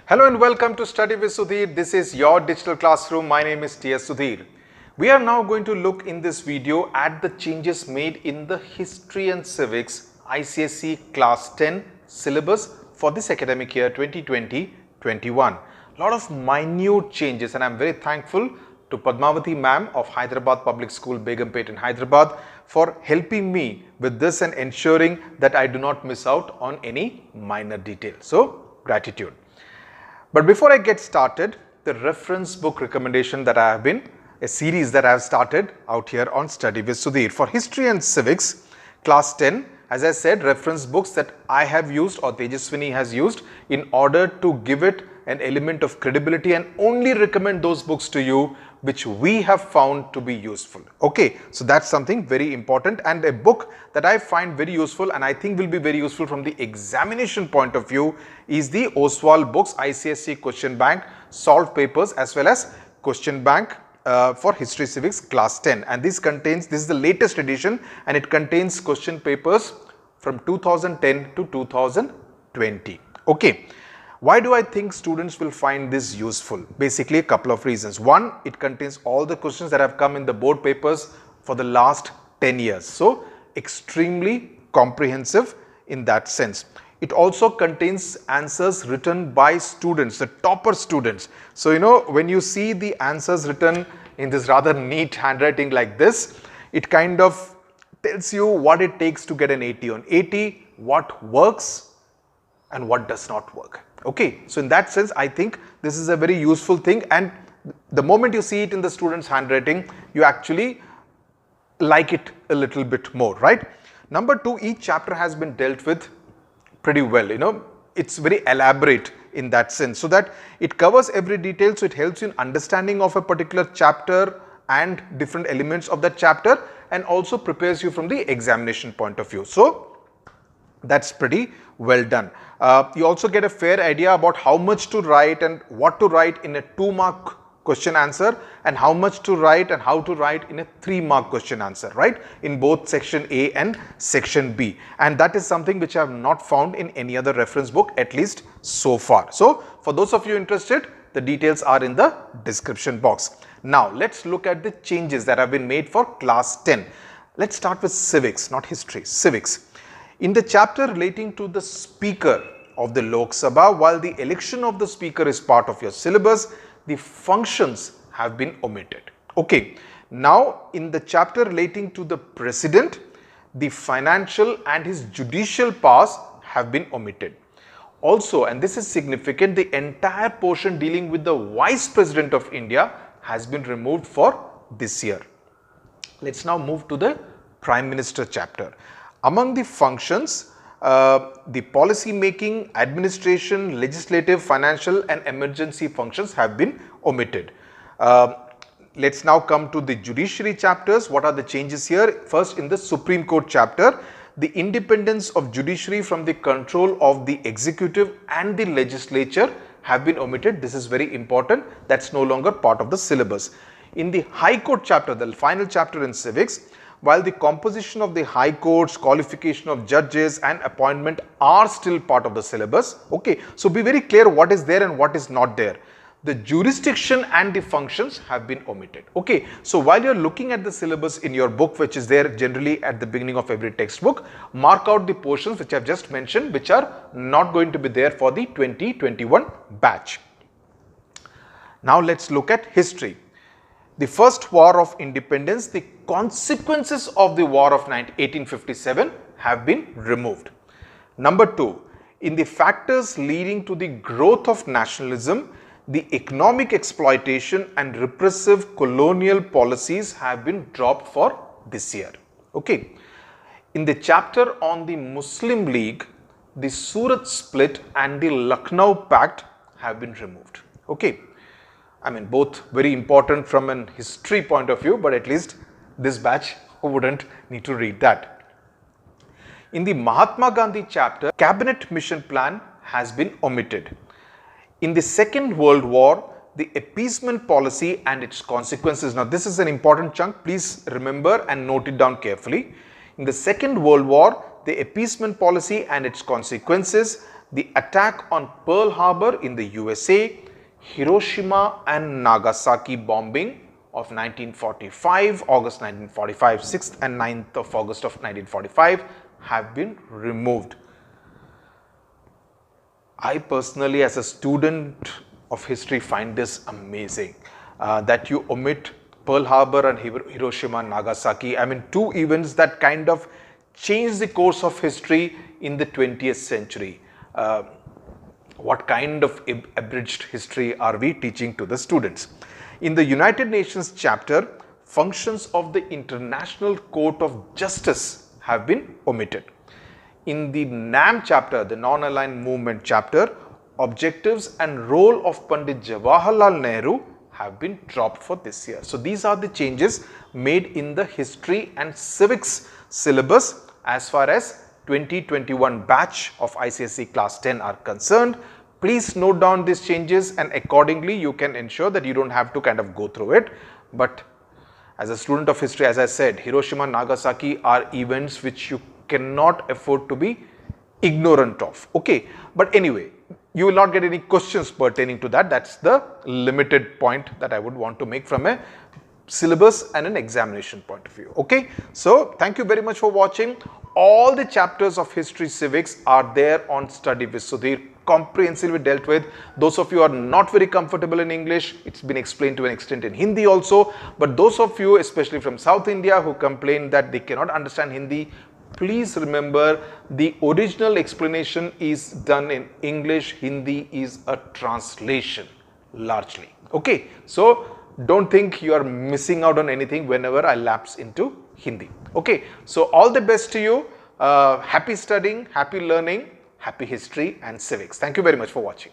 Hello and welcome to Study with Sudhir. This is your digital classroom. My name is T.S. Sudhir. We are now going to look in this video at the changes made in the History and Civics ICSE Class 10 syllabus for this academic year 2020-21. A lot of minute changes, and I'm very thankful to Padmavati ma'am of Hyderabad Public School, Begumpet in Hyderabad, for helping me with this and ensuring that I do not miss out on any minor detail. So, gratitude. But before I get started, the reference book recommendation that I have been, a series that I have started out here on Study with Sudhir. For History and Civics, Class 10, as I said, reference books that I have used or Tejaswini has used in order to give it an element of credibility and only recommend those books to you which we have found to be useful. Okay, so that's something very important, and a book that I find very useful and I think will be very useful from the examination point of view is the Oswald books ICSE Question Bank Solved Papers as well as Question Bank for History Civics Class 10, and this is the latest edition and it contains question papers from 2010 to 2020. Okay. Why do I think students will find this useful? Basically, a couple of reasons. One, it contains all the questions that have come in the board papers for the last 10 years. So, extremely comprehensive in that sense. It also contains answers written by students, the topper students. So, when you see the answers written in this rather neat handwriting like this, it kind of tells you what it takes to get an 80 on 80, what works and what does not work. Okay, so in that sense, I think this is a very useful thing, and the moment you see it in the student's handwriting, you actually like it a little bit more, right? Number two, each chapter has been dealt with pretty well, it's very elaborate in that sense, so that it covers every detail, so it helps you in understanding of a particular chapter and different elements of that chapter, and also prepares you from the examination point of view. So that's pretty well done. You also get a fair idea about how much to write and what to write in a 2-mark question answer, and how much to write and how to write in a 3-mark question answer, right? In both section A and section B. And that is something which I have not found in any other reference book, at least so far. So, for those of you interested, the details are in the description box. Now, let's look at the changes that have been made for class 10. Let's start with civics, not history, civics. In the chapter relating to the speaker of the Lok Sabha, while the election of the speaker is part of your syllabus, the functions have been omitted. Okay. Now, in the chapter relating to the president, the financial and his judicial powers have been omitted. Also, and this is significant, the entire portion dealing with the vice president of India has been removed for this year. Let's now move to the prime minister chapter. Among the functions, the policy making, administration, legislative, financial and emergency functions have been omitted. Let's now come to the judiciary chapters. What are the changes here? First, in the Supreme Court chapter, the independence of judiciary from the control of the executive and the legislature have been omitted. This is very important. That's no longer part of the syllabus. In the High Court chapter, the final chapter in civics, while the composition of the high courts, qualification of judges and appointment are still part of the syllabus. Okay, so be very clear what is there and what is not there. The jurisdiction and the functions have been omitted. Okay, so while you are looking at the syllabus in your book, which is there generally at the beginning of every textbook, mark out the portions which I have just mentioned, which are not going to be there for the 2021 batch. Now let's look at history. The first war of independence, the consequences of the war of 1857 have been removed. Number two, in the factors leading to the growth of nationalism, the economic exploitation and repressive colonial policies have been dropped for this year. Okay. In the chapter on the Muslim League, the Surat Split and the Lucknow Pact have been removed. Okay. I mean, both very important from an history point of view, but at least this batch wouldn't need to read that. In the Mahatma Gandhi chapter, cabinet mission plan has been omitted. In the Second World War, the appeasement policy and its consequences. Now, this is an important chunk. Please remember and note it down carefully. In the Second World War, the appeasement policy and its consequences, the attack on Pearl Harbor in the USA, Hiroshima and Nagasaki bombing of 1945, August 1945, 6th and 9th of August of 1945 have been removed. I personally, as a student of history, find this amazing that you omit Pearl Harbor and Hiroshima and Nagasaki. I mean, two events that kind of changed the course of history in the 20th century. What kind of abridged history are we teaching to the students? In the United Nations chapter, functions of the International Court of Justice have been omitted. In the NAM chapter, the Non-Aligned Movement chapter, objectives and role of Pandit Jawaharlal Nehru have been dropped for this year. So these are the changes made in the history and civics syllabus as far as 2021 batch of ICSE class 10 are concerned. Please note down these changes and accordingly you can ensure that you don't have to kind of go through it. But as a student of history, as I said, Hiroshima and Nagasaki are events which you cannot afford to be ignorant of. Okay, but anyway, you will not get any questions pertaining to that. That's the limited point that I would want to make from a syllabus and an examination point of view. Okay, so thank you very much for watching. All the chapters of history civics are there on Study with Sudhir, comprehensively dealt with. Those of you are not very comfortable in English, it's been explained to an extent in Hindi also. But those of you, especially from South India, who complain that they cannot understand Hindi, please remember the original explanation is done in English. Hindi is a translation largely. Okay, so don't think you are missing out on anything whenever I lapse into Hindi. Okay, so all the best to you. Happy studying, happy learning, happy history and civics. Thank you very much for watching.